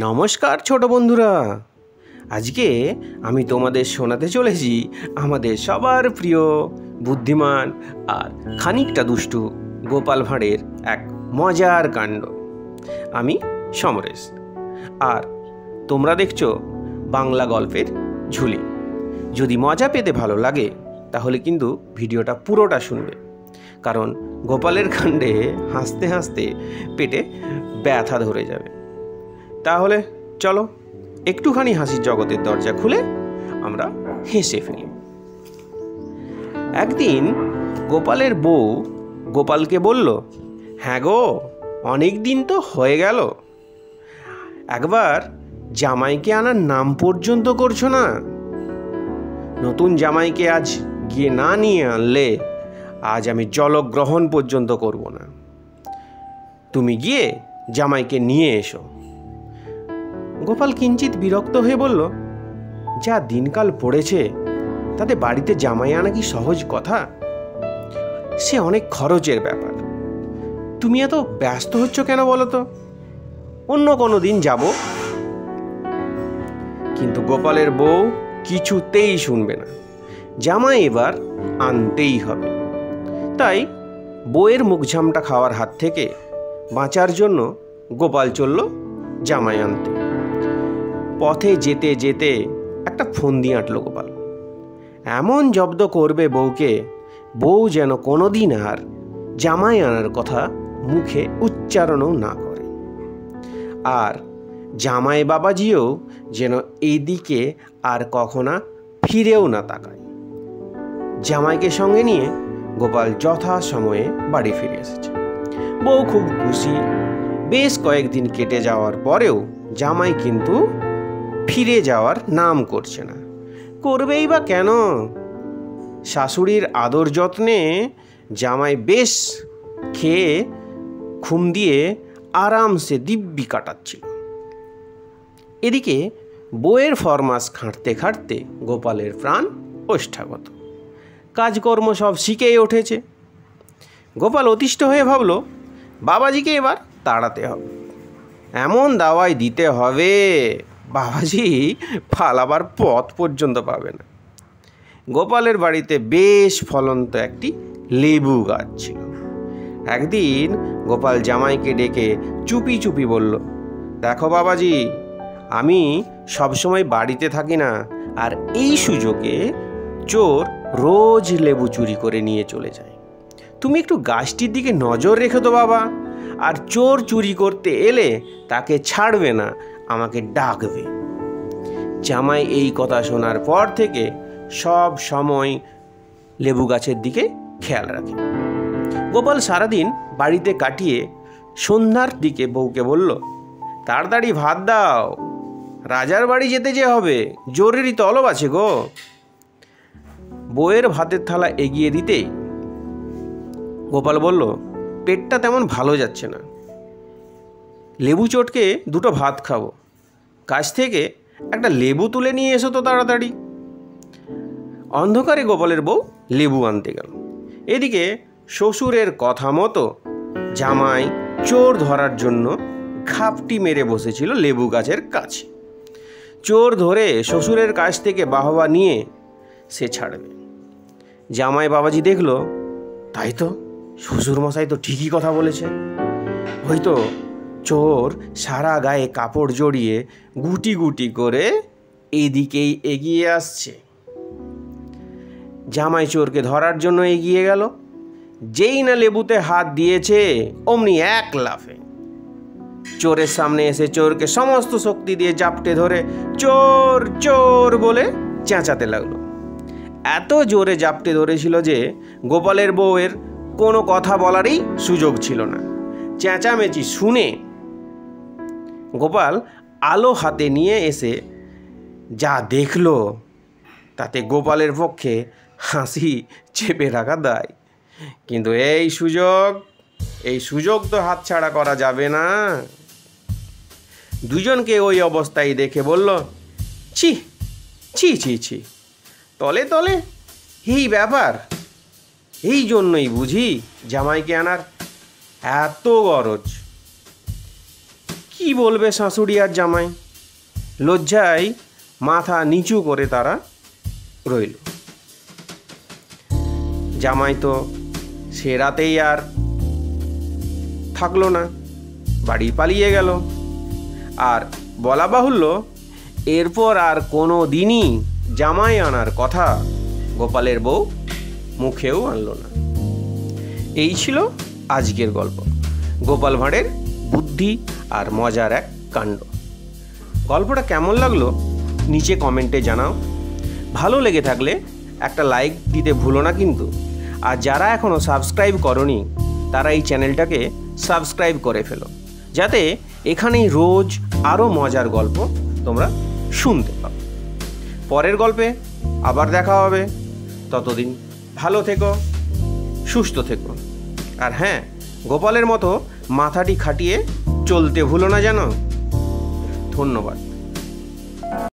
নমস্কার ছোট বন্ধুরা, আজকে আমি তোমাদের শোনাতে চলেছি আমাদের সবার প্রিয় বুদ্ধিমান আর খানিকটা দুষ্টু গোপাল ভাঁড়ের এক মজার কাণ্ড। আমি সমরেশ, আর তোমরা দেখছো বাংলা গল্পের ঝুলি। যদি মজা পেতে ভালো লাগে তাহলে কিন্তু ভিডিওটা পুরোটা শুনবে, কারণ গোপালের কাণ্ডে হাসতে হাসতে পেটে ব্যথা ধরে যাবে। তাহলে চলো একটুখানি হাসির জগতের দরজা খুলে আমরা হেসে ফেলি। একদিন গোপালের বউ গোপালকে বলল, হ্যাঁ গো, অনেক দিন তো হয়ে গেল, একবার জামাইকে আনার নাম পর্যন্ত করছো না। নতুন জামাইকে আজ গিয়ে না নিয়ে আনলে আজ আমি জলগ্রহণ পর্যন্ত করব না। তুমি গিয়ে জামাইকে নিয়ে এসো। গোপাল কিঞ্চিত বিরক্ত হয়ে বলল, যা দিনকাল পড়েছে তাতে বাড়িতে জামাই আনা কি সহজ কথা? সে অনেক খরচের ব্যাপার। তুমি এত ব্যস্ত হচ্ছ কেন বলো তো? অন্য কোনো দিন যাব। কিন্তু গোপালের বউ কিছুতেই শুনবে না, জামাই এবার আনতেই হবে। তাই বউয়ের মুখঝামটা খাওয়ার হাত থেকে বাঁচার জন্য গোপাল চলল জামাই আনতে। পথে যেতে যেতে একটা ফন্দি আঁটল গোপাল। এমন জব্দ করবে বউকে, বউ যেন কোনোদিন আর জামাই আনার কথা মুখে উচ্চারণও না করে। আর জামাই বাবাজিও যেন এইদিকে আর কখনো ফিরেও না তাকায়। জামাইকে সঙ্গে নিয়ে গোপাল যথা সময়ে বাড়ি ফিরে এসেছে। বউ খুব খুশি। বেশ কয়েকদিন কেটে যাওয়ার পরেও জামাই কিন্তু ফিরে যাওয়ার নাম করছে না। করবেই বা কেন? শাশুড়ির আদর যত্নে জামাই বেশ খেয়ে ঘুম দিয়ে আরামসে দিব্যি কাটাচ্ছিল। এদিকে বউয়ের ফরমাস খাঁটতে খাঁটতে গোপালের প্রাণ ওষ্ঠাগত। কাজকর্ম সব শিখেই উঠেছে। গোপাল অতিষ্ঠ হয়ে ভাবল, বাবাজিকে এবার তাড়াতে হবে, এমন দাওয়াই দিতে হবে বাবাজি পালাবার পথ পর্যন্ত পাবে না। গোপালের বাড়িতে বেশ ফলন্ত একটি লেবু গাছ ছিল। একদিন গোপাল জামাইকে ডেকে চুপি চুপি বলল, দেখো বাবাজি, আমি সবসময় বাড়িতে থাকি না, আর এই সুযোগে চোর রোজ লেবু চুরি করে নিয়ে চলে যায়। তুমি একটু গাছটির দিকে নজর রেখো তো বাবা, আর চোর চুরি করতে এলে তাকে ছাড়বে না, আমাকে ডাকবে। জামাই এই কথা শোনার পর থেকে সব সময় লেবু গাছের দিকে খেয়াল রাখে। গোপাল সারাদিন বাড়িতে কাটিয়ে সন্ধ্যার দিকে বউকে বলল, তাড়াতাড়ি ভাত দাও, রাজার বাড়ি যেতে যে হবে, জরুরি তলব আছে গো। বউয়ের ভাতের থালা এগিয়ে দিতেই গোপাল বলল, পেটটা তেমন ভালো যাচ্ছে না, লেবু চটকে দুটো ভাত খাবো, কাছ থেকে একটা লেবু তুলে নিয়ে এসো তো তাড়াতাড়ি। অন্ধকারে গোপালের বউ লেবু আনতে গেল। এদিকে শ্বশুরের কথা মতো জামাই চোর ধরার জন্য ঘাপটি মেরে বসেছিল লেবু গাছের কাছে। চোর ধরে শ্বশুরের কাছ থেকে বাহবা নিয়ে সে ছাড়বে। জামাই বাবাজি দেখল, তাই তো, শ্বশুরমশাই তো ঠিকই কথা বলেছে। হয়তো চোর সারা গায়ে কাপড় জড়িয়ে গুটি গুটি করে এদিকেই এগিয়ে আসছে। জামাই চোরকে ধরার জন্য এগিয়ে গেল। যেই না লেবুতে হাত দিয়েছে, অমনি এক লাফে চোরের সামনে এসে চোরকে সমস্ত শক্তি দিয়ে জাপটে ধরে চোর চোর বলে চেঁচাতে লাগলো। এত জোরে জাপটে ধরেছিল যে গোপালের বউয়ের কোনো কথা বলারই সুযোগ ছিল না। চেঁচামেচি শুনে গোপাল আলো হাতে নিয়ে এসে যা দেখল, তাতে গোপালের পক্ষে হাসি চেপে রাখা দায়। কিন্তু এই সুযোগ তো হাতছাড়া করা যাবে না। দুজনকে ওই অবস্থায় দেখে বলল, ছি ছি ছি ছি, তলে তলে এই ব্যাপার। এই জন্যই বুঝি জামাইকে আনার এত গরজ। কি কি বলবে শাশুড়ি আর জামাই, লজ্জায় মাথা নিচু করে তারা রইল। জামাই তো সে রাতেই আর থাকলো না, বাড়ি পালিয়ে গেল। আর বলা বাহুল্য, এরপর আর কোনো দিনই জামাই আনার কথা গোপালের বউ মুখেও আনলো না। এই ছিল আজকের গল্প, গোপাল ভাঁড়ের বুদ্ধি আর মজার এক কাণ্ড। গল্পটা কেমন লাগলো নিচে কমেন্টে জানাও। ভালো লেগে থাকলে একটা লাইক দিতে ভুলো না কিন্তু। আর যারা এখনও সাবস্ক্রাইব করনি তারা এই চ্যানেলটাকে সাবস্ক্রাইব করে ফেলো, যাতে এখানেই রোজ আরও মজার গল্প তোমরা শুনতে পাও। পরের গল্পে আবার দেখা হবে, ততদিন ভালো থেকো, সুস্থ থেকো। আর হ্যাঁ, গোপালের মতো মাথাটি খাটিয়ে চলতে ভুলো না যেন। ধন্যবাদ।